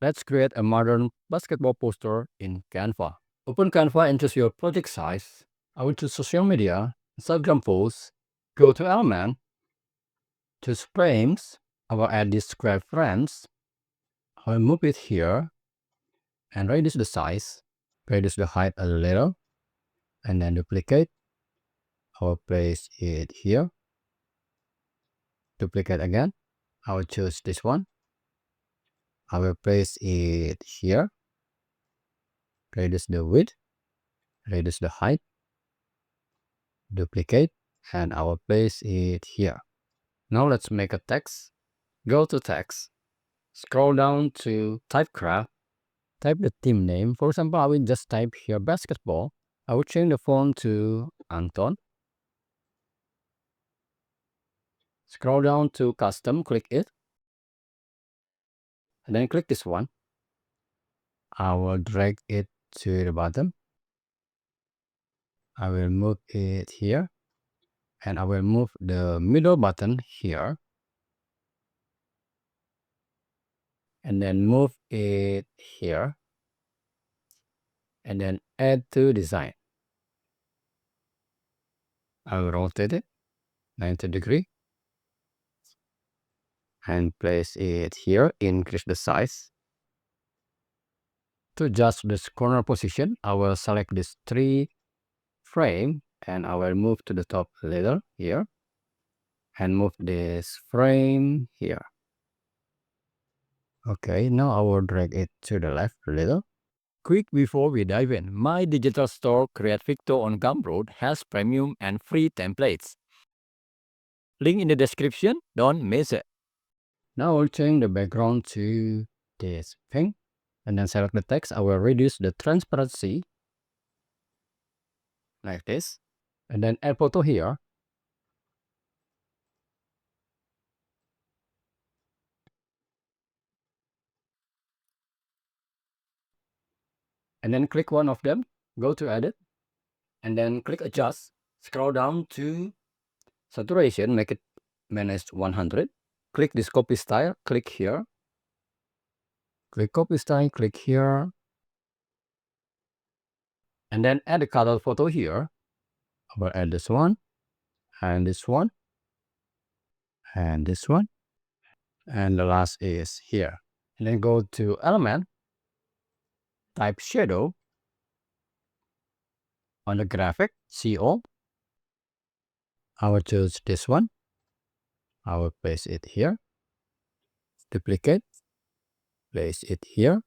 Let's create a modern basketball poster in Canva. Open Canva and choose your project size. I will choose social media, Instagram posts. Go to element, choose frames. I will add this square frames. I will move it here and reduce the size, reduce the height a little, and then duplicate. I will place it here. Duplicate again. I will choose this one. I will place it here. Reduce the width, reduce the height, duplicate, and I will place it here. Now let's make a text. Go to text, scroll down to Typecraft, type the team name. For example, I will just type here basketball. I will change the font to Anton. Scroll down to custom, click it, and then click this one. I will drag it to the bottom. I will move it here, and I will move the middle button here, and then move it here, and then add to design. I will rotate it 90 degrees and place it here, increase the size. To adjust this corner position, I will select this 3 frame and I will move to the top a little here and move this frame here. Okay, now I will drag it to the left a little. Quick before we dive in, my digital store Creatvicto on Gumroad has premium and free templates. Link in the description, don't miss it. Now I'll change the background to this pink and then select the text. I will reduce the transparency like this and then add photo here. And then click one of them, go to edit and then click adjust. Scroll down to saturation, make it -100. Click this copy style, click here. Click copy style, click here. And then add a cutout photo here. I will add this one and this one and this one. And the last is here. And then go to element, type shadow on the graphic, CO. I will choose this one. I will place it here. Duplicate, place it here.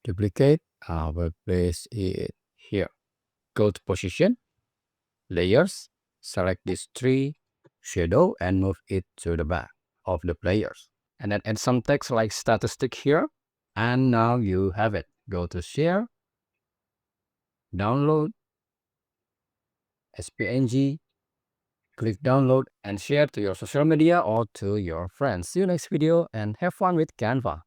Duplicate, I will place it here. Go to position, layers, select this 3 shadow and move it to the back of the players. And then add some text like statistic here. And now you have it. Go to share, download, SPNG, click download and share to your social media or to your friends. See you next video and have fun with Canva.